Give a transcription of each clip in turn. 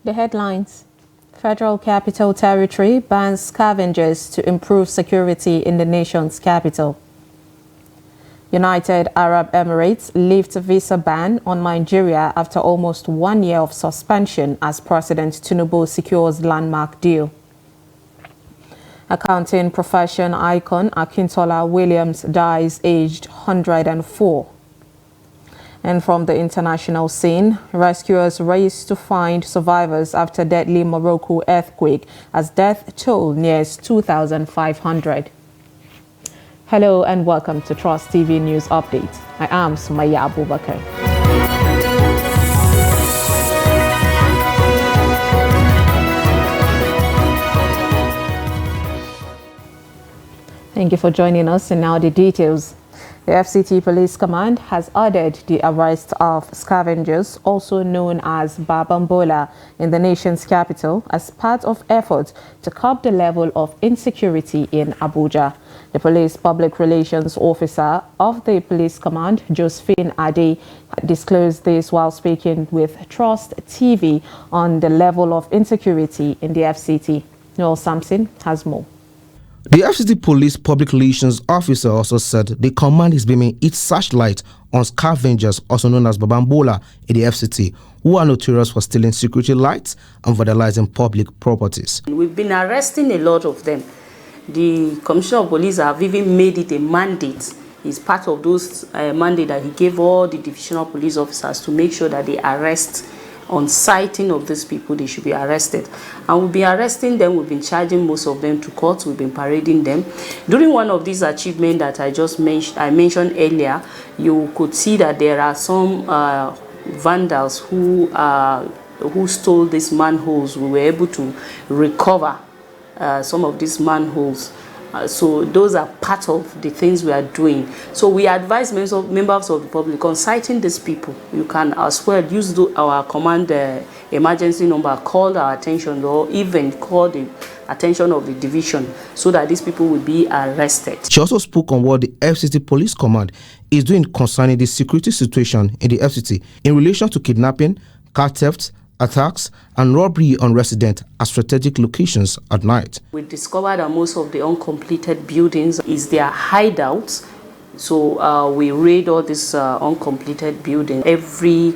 The headlines. Federal Capital Territory bans scavengers to improve security in the nation's capital. United Arab Emirates lifts visa ban on Nigeria after almost 1 year of suspension as President Tinubu secures landmark deal. Accounting profession icon Akintola Williams dies aged 104. And from the international scene, rescuers race to find survivors after deadly Morocco earthquake as death toll nears 2,500. Hello and welcome to Trust TV News Update. I am Sumaya Abubakar. Thank you for joining us, and now the details. The FCT Police Command has ordered the arrest of scavengers, also known as Babambola, in the nation's capital as part of efforts to curb the level of insecurity in Abuja. The police public relations officer of the police command, Josephine Ade, disclosed this while speaking with Trust TV on the level of insecurity in the FCT. Noel Sampson has more. The FCT Police Public Relations Officer also said the command is beaming its searchlight on scavengers, also known as Babambola, in the FCT, who are notorious for stealing security lights and vandalizing public properties. We've been arresting a lot of them. The Commissioner of Police have even made it a mandate. It's part of those mandate that he gave all the divisional police officers to make sure that they arrest. On sighting of these people, they should be arrested. And we'll be arresting them. We've been charging most of them to court. We've been parading them. During one of these achievements that I mentioned earlier, you could see that there are some vandals who stole these manholes. We were able to recover some of these manholes. So those are part of the things we are doing. So we advise members of the public on citing these people. You can as well use our command emergency number, call our attention, or even call the attention of the division so that these people will be arrested. She also spoke on what the FCT Police Command is doing concerning the security situation in the FCT in relation to kidnapping, car theft, attacks and robbery on residents at strategic locations at night. We discovered that most of the uncompleted buildings is their hideouts. So we raid all these uncompleted buildings. Every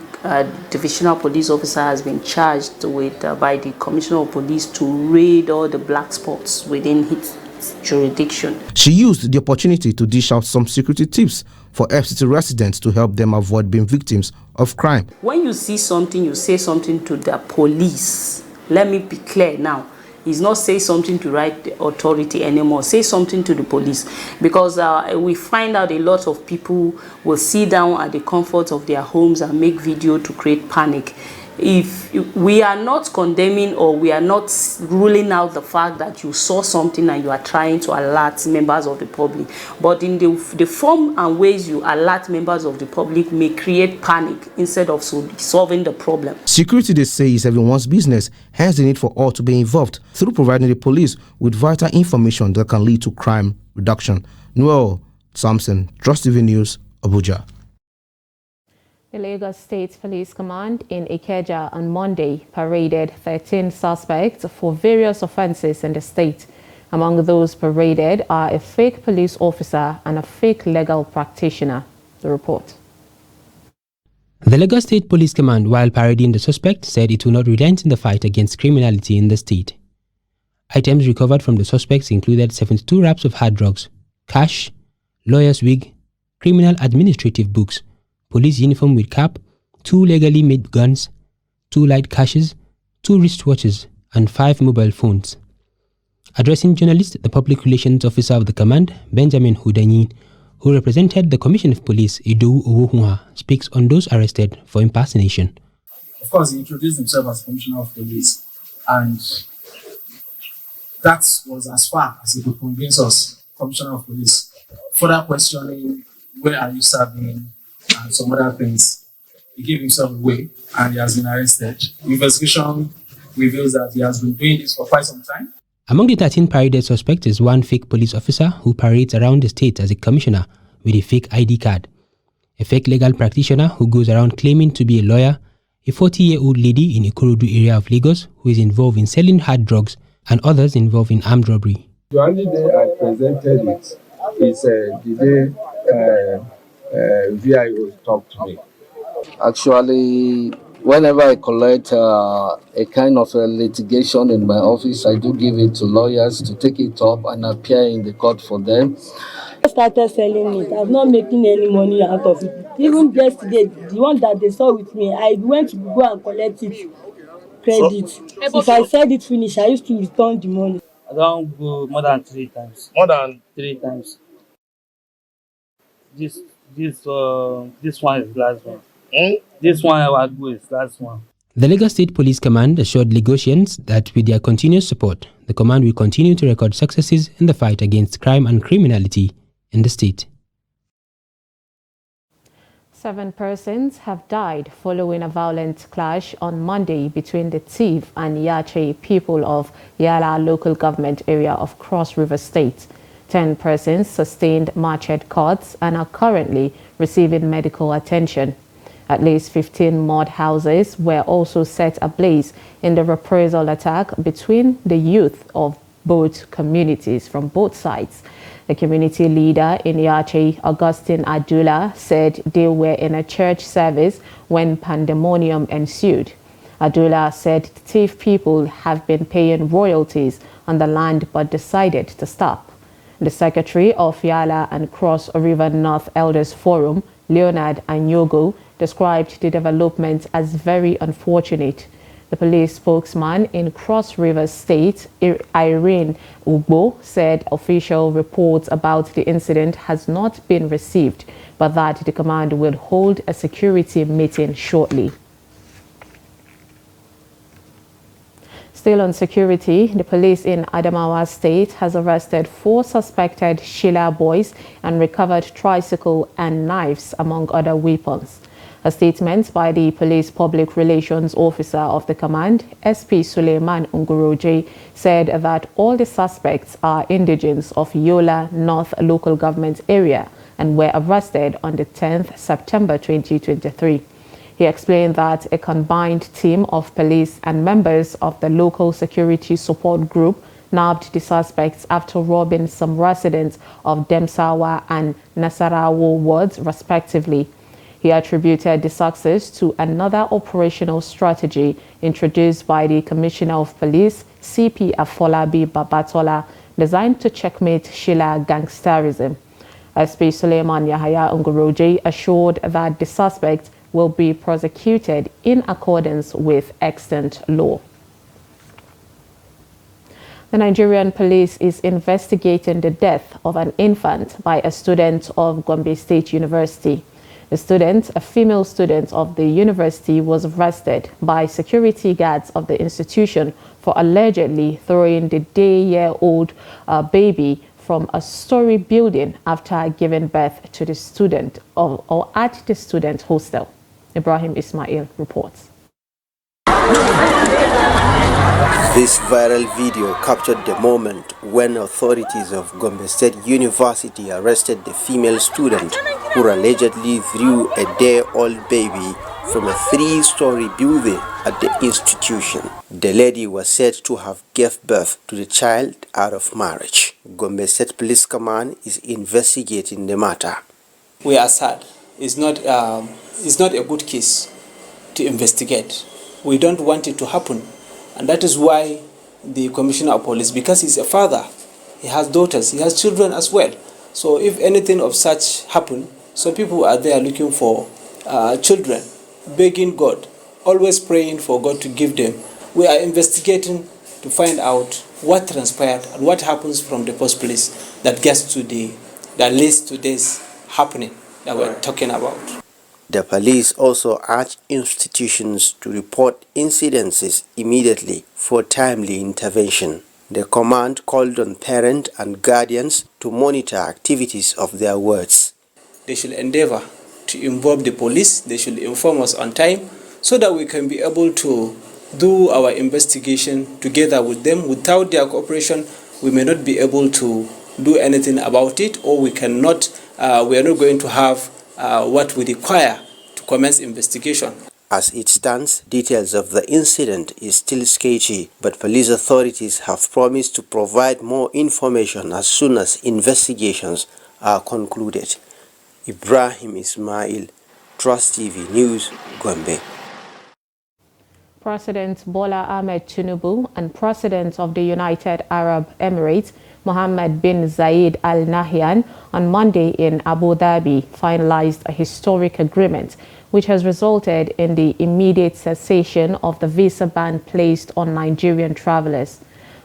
divisional police officer has been charged with by the Commissioner of Police to raid all the black spots within his jurisdiction. She used the opportunity to dish out some security tips for FCT residents to help them avoid being victims of crime. When you see something, you say something to the police. Let me be clear now. It's not say something to right authority anymore. Say something to the police. Because we find out a lot of people will sit down at the comfort of their homes and make video to create panic. If we are not condemning or we are not ruling out the fact that you saw something and you are trying to alert members of the public, but in the form and ways you alert members of the public may create panic instead of solving the problem. Security, they say, is everyone's business, hence the need for all to be involved through providing the police with vital information that can lead to crime reduction. Noel Sampson, Trust TV News, Abuja. The Lagos State Police Command in Ikeja on Monday paraded 13 suspects for various offenses in the state. Among those paraded are a fake police officer and a fake legal practitioner. The report. The Lagos State Police Command, while parading the suspect, said it will not relent in the fight against criminality in the state. Items recovered from the suspects included 72 wraps of hard drugs, cash, lawyer's wig, criminal administrative books, police uniform with cap, 2 legally made guns, 2 light caches, 2 wristwatches, and 5 mobile phones. Addressing journalists, the public relations officer of the command, Benjamin Hudanyin, who represented the Commissioner of Police, Idowu Owohunha, speaks on those arrested for impersonation. Of course, he introduced himself as Commissioner of Police, and that was as far as he could convince us, Commissioner of Police. Further questioning, where are you serving, and some other things. He gave himself away and he has been arrested. The investigation reveals that he has been doing this for quite some time. Among the 13 paraded suspects is one fake police officer who parades around the state as a commissioner with a fake ID card, a fake legal practitioner who goes around claiming to be a lawyer, a 40-year-old lady in Ikorodu area of Lagos who is involved in selling hard drugs, and others involved in armed robbery. The only day I presented it is the day VIO talked to me. Actually, whenever I collect a kind of a litigation in my office, I do give it to lawyers to take it up and appear in the court for them. I started selling it. I'm not making any money out of it. Even yesterday, the one that they saw with me, I went to go and collect it, credit. If I said it finish, I used to return the money. I don't go more than 3 times. More than 3 times. This one is the last one. This one I will go is last one. The Lagos State Police Command assured Lagosians that with their continuous support, the command will continue to record successes in the fight against crime and criminality in the state. 7 persons have died following a violent clash on Monday between the Tiv and Yache people of Yala local government area of Cross River State. 10 persons sustained machete cuts and are currently receiving medical attention. At least 15 mud houses were also set ablaze in the reprisal attack between the youth of both communities from both sides. The community leader in Yache, Augustine Adula, said they were in a church service when pandemonium ensued. Adula said the Tiv people have been paying royalties on the land but decided to stop. The secretary of Yala and Cross River North Elders Forum, Leonard Anyogo, described the development as very unfortunate. The police spokesman in Cross River State, Irene Ugbo, said official reports about the incident has not been received, but that the command will hold a security meeting shortly. Still on security, the police in Adamawa State has arrested 4 suspected Sheila boys and recovered tricycle and knives, among other weapons. A statement by the police public relations officer of the command, SP Suleiman Nguroje, said that all the suspects are indigents of Yola North local government area and were arrested on the 10th September 2023. He explained that a combined team of police and members of the local security support group nabbed the suspects after robbing some residents of Demsawa and Nasarawo wards, respectively. He attributed the success to another operational strategy introduced by the Commissioner of Police, CP Afolabi Babatola, designed to checkmate Sheila gangsterism. SP Suleiman Yahaya Nguroje assured that the suspects will be prosecuted in accordance with extant law. The Nigerian police is investigating the death of an infant by a student of Gombe State University. The student, a female student of the university, was arrested by security guards of the institution for allegedly throwing the day-year-old baby from a story building after giving birth to the student or at the student hostel. Ibrahim Ismail reports. This viral video captured the moment when authorities of Gombe State University arrested the female student who allegedly threw a day-old baby from a 3-story building at the institution. The lady was said to have gave birth to the child out of marriage. Gombe State Police Command is investigating the matter. We are sad. It's not a good case to investigate. We don't want it to happen. And that is why the Commissioner of Police, because he's a father, he has daughters, he has children as well. So if anything of such happen, some people are there looking for children, begging God, always praying for God to give them. We are investigating to find out what transpired and what happens from the first place that leads to this happening that we're talking about. The police also urge institutions to report incidences immediately for timely intervention. The command called on parents and guardians to monitor activities of their wards. They should endeavor to involve the police. They should inform us on time so that we can be able to do our investigation together with them. Without their cooperation, we may not be able to do anything about it, or we are not going to have what we require to commence investigation. As it stands, details of the incident is still sketchy, but police authorities have promised to provide more information as soon as investigations are concluded. Ibrahim Ismail, Trust TV News, Gombe. President Bola Ahmed Tinubu and President of the United Arab Emirates, Mohammed bin Zayed Al Nahyan, on Monday in Abu Dhabi finalized a historic agreement which has resulted in the immediate cessation of the visa ban placed on Nigerian travelers.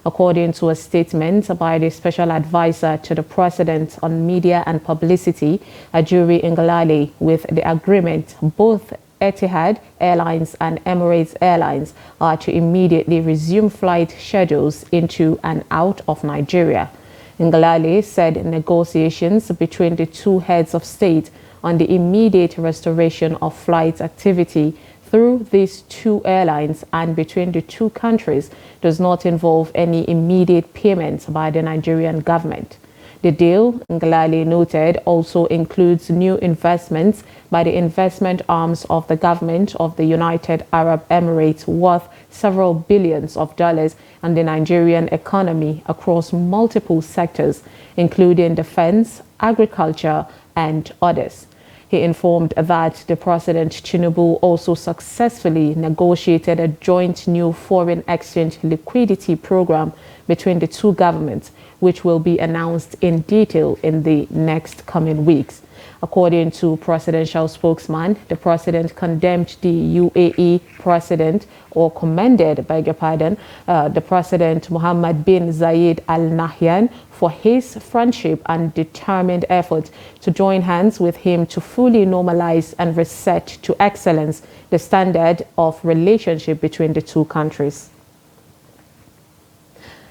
According to a statement by the Special Advisor to the President on Media and Publicity, Ajuri Ngalale, with the agreement, both Etihad Airlines and Emirates Airlines are to immediately resume flight schedules into and out of Nigeria. Ngalale said negotiations between the two heads of state on the immediate restoration of flight activity through these two airlines and between the two countries does not involve any immediate payments by the Nigerian government. The deal, Ngalale noted, also includes new investments by the investment arms of the government of the United Arab Emirates worth several billions of dollars in the Nigerian economy across multiple sectors, including defense, agriculture, and others. He informed that the President Tinubu also successfully negotiated a joint new foreign exchange liquidity program between the two governments, which will be announced in detail in the next coming weeks. According to presidential spokesman, the president condemned the UAE president, or commended, beg your pardon, the president Mohammed bin Zayed Al Nahyan for his friendship and determined effort to join hands with him to fully normalize and reset to excellence the standard of relationship between the two countries.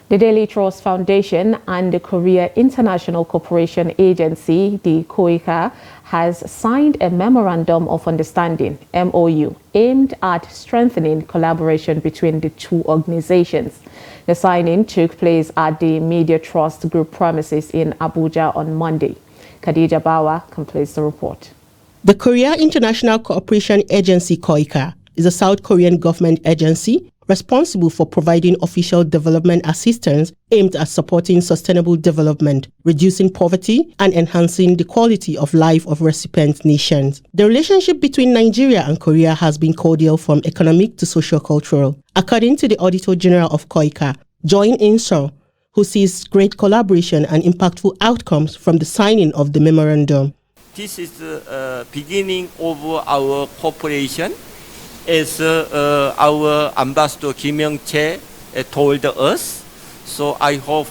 The Daily Trust Foundation and the Korea International Cooperation Agency, the KOICA, has signed a Memorandum of Understanding, MOU, aimed at strengthening collaboration between the two organizations. The signing took place at the Media Trust Group premises in Abuja on Monday. Khadija Bawa completes the report. The Korea International Cooperation Agency, KOICA, is a South Korean government agency responsible for providing official development assistance aimed at supporting sustainable development, reducing poverty, and enhancing the quality of life of recipient nations. The relationship between Nigeria and Korea has been cordial from economic to socio-cultural. According to the Auditor General of KOICA, Join In-seo, who sees great collaboration and impactful outcomes from the signing of the memorandum. This is the beginning of our cooperation. As our ambassador Kim Young-chae told us, so I hope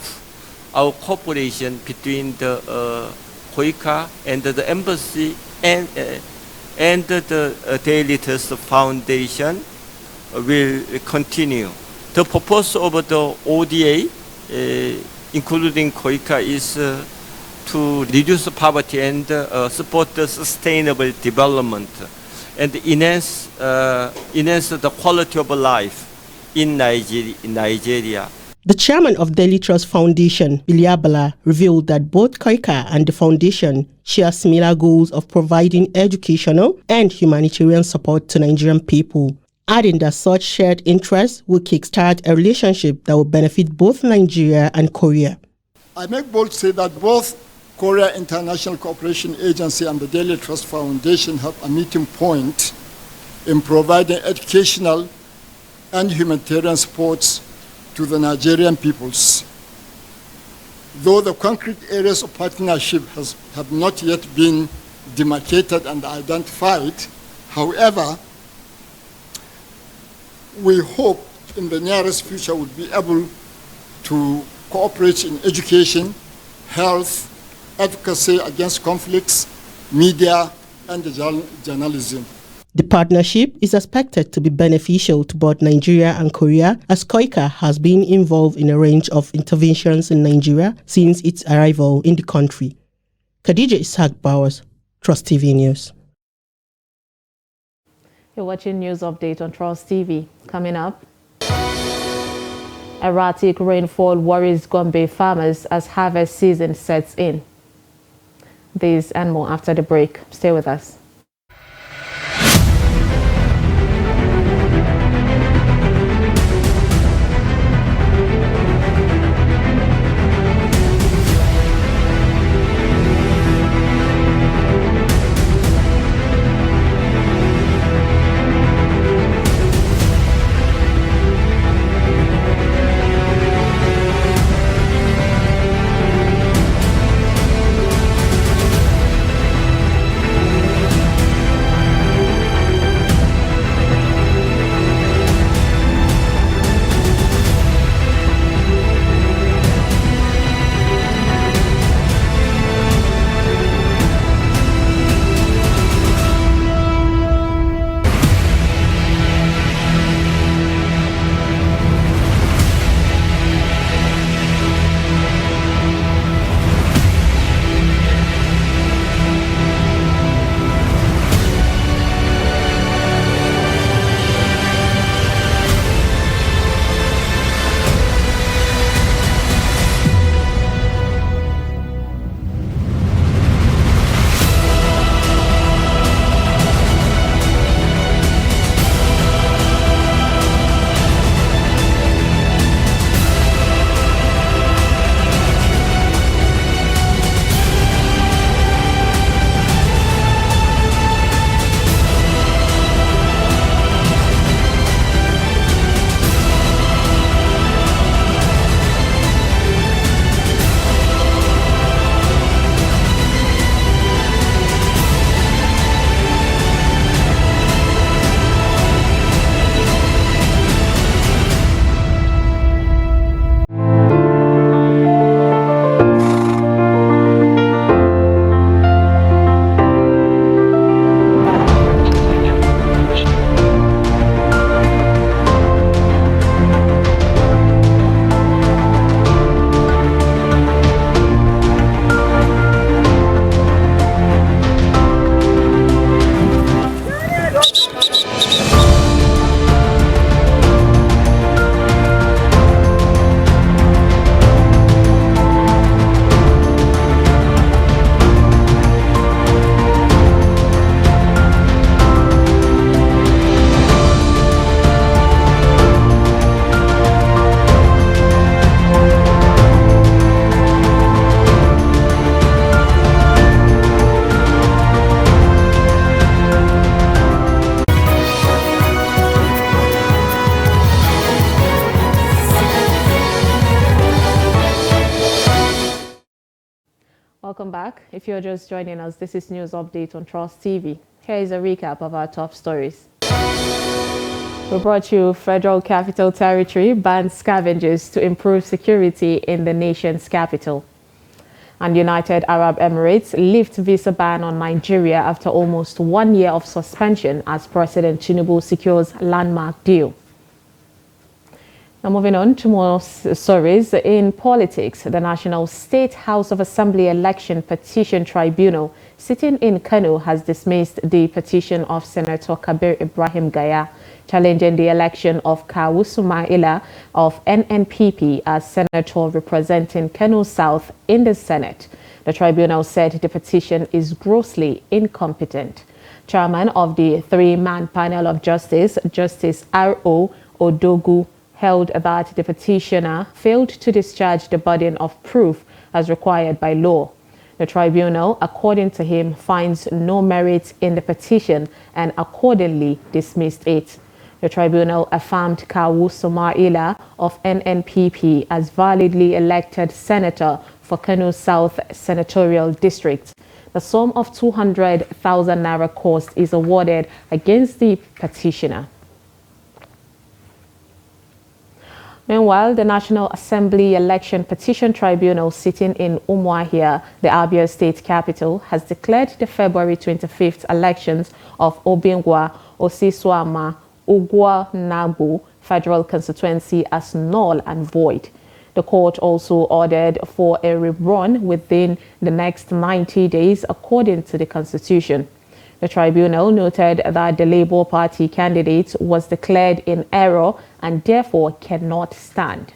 our cooperation between the KOICA and the embassy and the Daily Trust Foundation will continue. The purpose of the ODA, including KOICA, is to reduce poverty and support the sustainable development and enhance the quality of life in Nigeria. The chairman of Daily Trust Foundation, Biliabala, revealed that both KOICA and the foundation share similar goals of providing educational and humanitarian support to Nigerian people, adding that such shared interests will kickstart a relationship that will benefit both Nigeria and Korea. I make bold to say that both Korea International Cooperation Agency and the Daily Trust Foundation have a meeting point in providing educational and humanitarian supports to the Nigerian peoples. Though the concrete areas of partnership have not yet been demarcated and identified, however, we hope in the nearest future we'll be able to cooperate in education, health, advocacy against conflicts, media, and journalism. The partnership is expected to be beneficial to both Nigeria and Korea, as KOICA has been involved in a range of interventions in Nigeria since its arrival in the country. Khadija Ishaq Bowers, Trust TV News. You're watching News Update on Trust TV. Coming up, erratic rainfall worries Gombe farmers as harvest season sets in. This and more after the break. Stay with us. Welcome back. If you're just joining us, this is News Update on Trust TV. Here is a recap of our top stories. We brought you Federal Capital Territory bans scavengers to improve security in the nation's capital. And United Arab Emirates lift visa ban on Nigeria after almost 1 year of suspension as President Tinubu secures landmark deal. Now moving on to more stories. In politics, the National State House of Assembly Election Petition Tribunal sitting in Kano has dismissed the petition of Senator Kabir Ibrahim Gaya challenging the election of Kawu Sumaila of NNPP as senator representing Kano South in the Senate. The tribunal said the petition is grossly incompetent. Chairman of the three-man panel of justice, Justice R.O. Odogu, held that the petitioner failed to discharge the burden of proof as required by law. The tribunal, according to him, finds no merit in the petition and accordingly dismissed it. The tribunal affirmed Kawu Sumaila of NNPP as validly elected senator for Kano South Senatorial District. The sum of 200,000 naira cost is awarded against the petitioner. Meanwhile, the National Assembly Election Petition Tribunal sitting in Umuahia, the Abia State capital, has declared the February 25th elections of Obingwa, Osisuama, Ugwa Nabu Federal Constituency as null and void. The court also ordered for a rerun within the next 90 days according to the Constitution. The tribunal noted that the Labour Party candidate was declared in error and therefore cannot stand.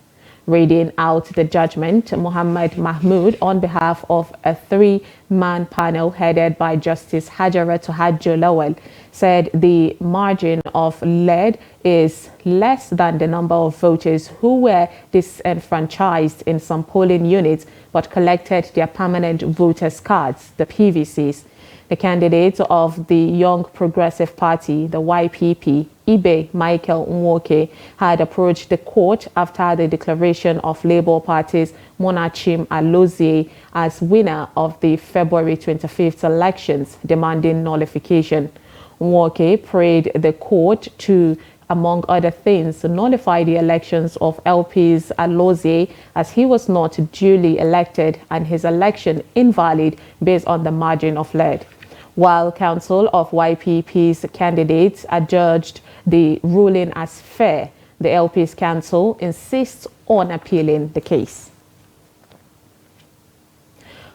Reading out the judgment, Muhammad Mahmood, on behalf of a three-man panel headed by Justice Hajara Tohadjo Lawal, said the margin of lead is less than the number of voters who were disenfranchised in some polling units but collected their permanent voters' cards, the PVCs. The candidate of the Young Progressive Party, the YPP, Ibe Michael Nwoke, had approached the court after the declaration of Labour Party's Monachim Alozie as winner of the February 25th elections, demanding nullification. Nwoke prayed the court to, among other things, nullify the elections of LP's Alozie as he was not duly elected and his election invalid based on the margin of lead. While counsel of YPP's candidates adjudged the ruling as fair, the LP's counsel insists on appealing the case.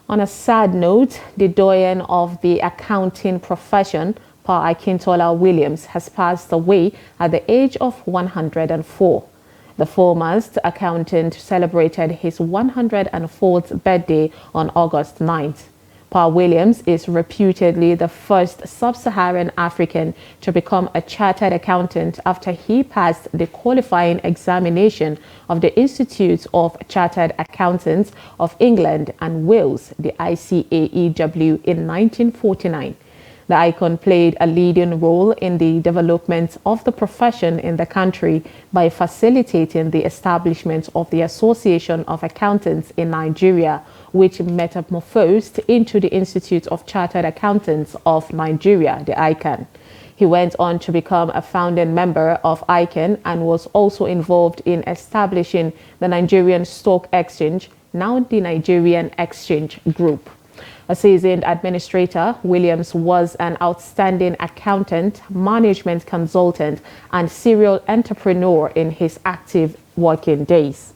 On a sad note, the doyen of the accounting profession, Pa Akintola Williams, has passed away at the age of 104. The foremost accountant celebrated his 104th birthday on August 9th. Pa Williams is reputedly the first sub-Saharan African to become a chartered accountant after he passed the qualifying examination of the Institute of Chartered Accountants of England and Wales, the ICAEW, in 1949. The icon played a leading role in the development of the profession in the country by facilitating the establishment of the Association of Accountants in Nigeria, which metamorphosed into the Institute of Chartered Accountants of Nigeria, the ICAN. He went on to become a founding member of ICAN and was also involved in establishing the Nigerian Stock Exchange, now the Nigerian Exchange Group. A seasoned administrator, Williams was an outstanding accountant, management consultant, and serial entrepreneur in his active working days.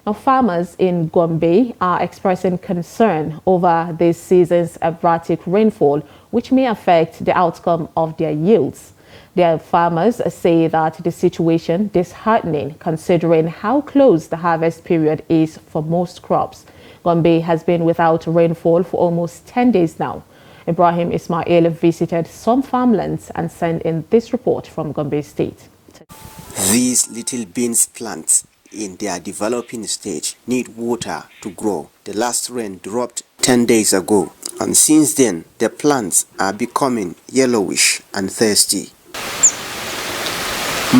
Now, farmers in Gombe are expressing concern over this season's erratic rainfall, which may affect the outcome of their yields. Their farmers say that the situation is disheartening considering how close the harvest period is for most crops. Gombe has been without rainfall for almost 10 days now. Ibrahim Ismail visited some farmlands and sent in this report from Gombe State. These little beans plants in their developing stage need water to grow. The last rain dropped 10 days ago, and since then the plants are becoming yellowish and thirsty.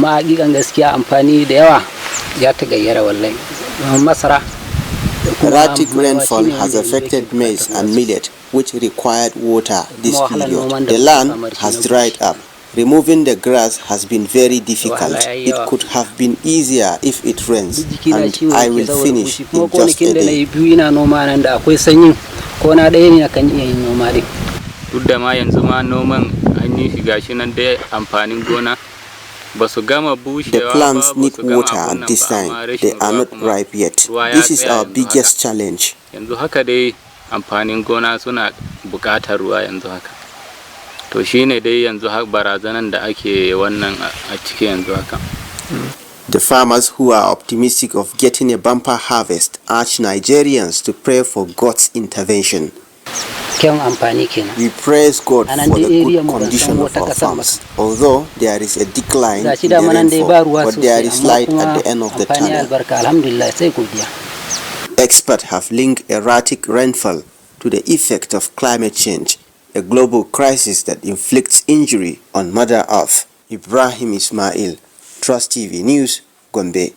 Ma gigan gaskiya amfani da yawa ya ta gayyara wallahi. Masara Erratic rainfall has affected maize and millet, which required water this period. The land has dried up. Removing the grass has been very difficult. It could have been easier if it rains, and I will finish in just a day. The plants need water at this time. They are not ripe yet. This is our biggest challenge. The farmers who are optimistic of getting a bumper harvest urge Nigerians to pray for God's intervention. We praise God for the good condition of our farms. Although there is a decline in the rainfall, but there is light at the end of the tunnel. Experts have linked erratic rainfall to the effect of climate change, a global crisis that inflicts injury on Mother Earth. Ibrahim Ismail, Trust TV News, Gombe.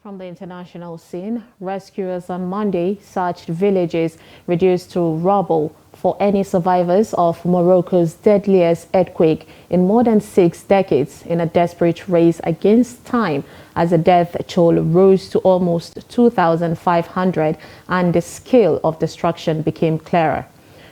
From the international scene, rescuers on Monday searched villages reduced to rubble for any survivors of Morocco's deadliest earthquake in more than 6 decades in a desperate race against time as the death toll rose to almost 2,500 and the scale of destruction became clearer.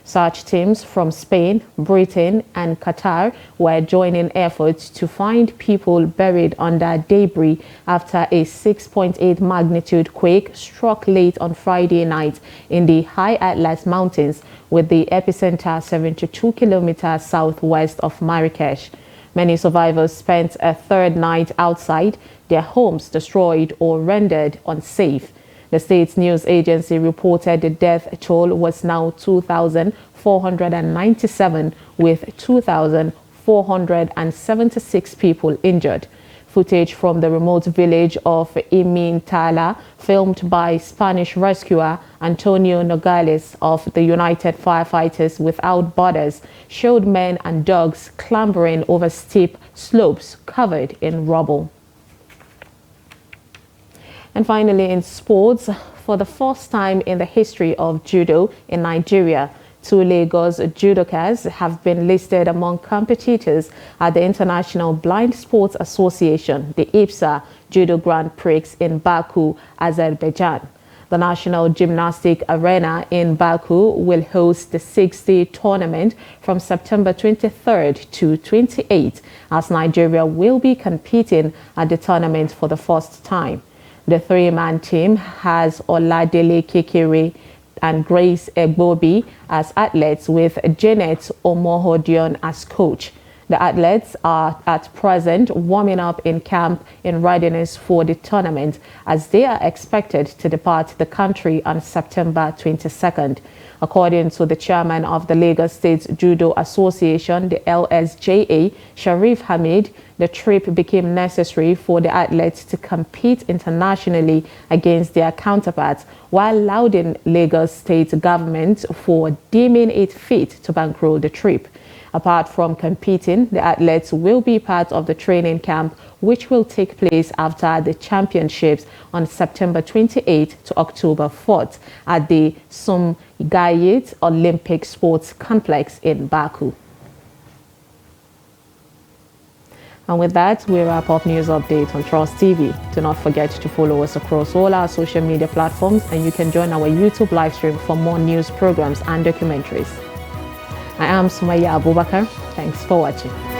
Search teams from Spain, Britain and Qatar were joining efforts to find people buried under debris after a 6.8 magnitude quake struck late on Friday night in the High Atlas Mountains, with the epicenter 72 kilometers southwest of Marrakesh. Many survivors spent a third night outside, their homes destroyed or rendered unsafe. The state's news agency reported the death toll was now 2,497, with 2,476 people injured. Footage from the remote village of Imintala, filmed by Spanish rescuer Antonio Nogales of the United Firefighters Without Borders, showed men and dogs clambering over steep slopes covered in rubble. And finally, in sports, for the first time in the history of judo in Nigeria, 2 Lagos judokas have been listed among competitors at the International Blind Sports Association, the IPSA Judo Grand Prix in Baku, Azerbaijan. The National Gymnastic Arena in Baku will host the 6-day tournament from September 23rd to 28th, as Nigeria will be competing at the tournament for the first time. The 3-man team has Oladele Kekere and Grace Egbobi as athletes, with Janet Omohodion as coach. The athletes are at present warming up in camp in readiness for the tournament, as they are expected to depart the country on September 22nd. According to the chairman of the Lagos State Judo Association, the LSJA, Sharif Hamid, the trip became necessary for the athletes to compete internationally against their counterparts, while lauding Lagos State government for deeming it fit to bankroll the trip. Apart from competing, the athletes will be part of the training camp, which will take place after the championships on September 28th to October 4th at the Sumgayit Olympic Sports Complex in Baku. And with that, we wrap up News Update on Trust TV. Do not forget to follow us across all our social media platforms, and you can join our YouTube live stream for more news programs and documentaries. I am Sumaya Abubakar. Thanks for watching.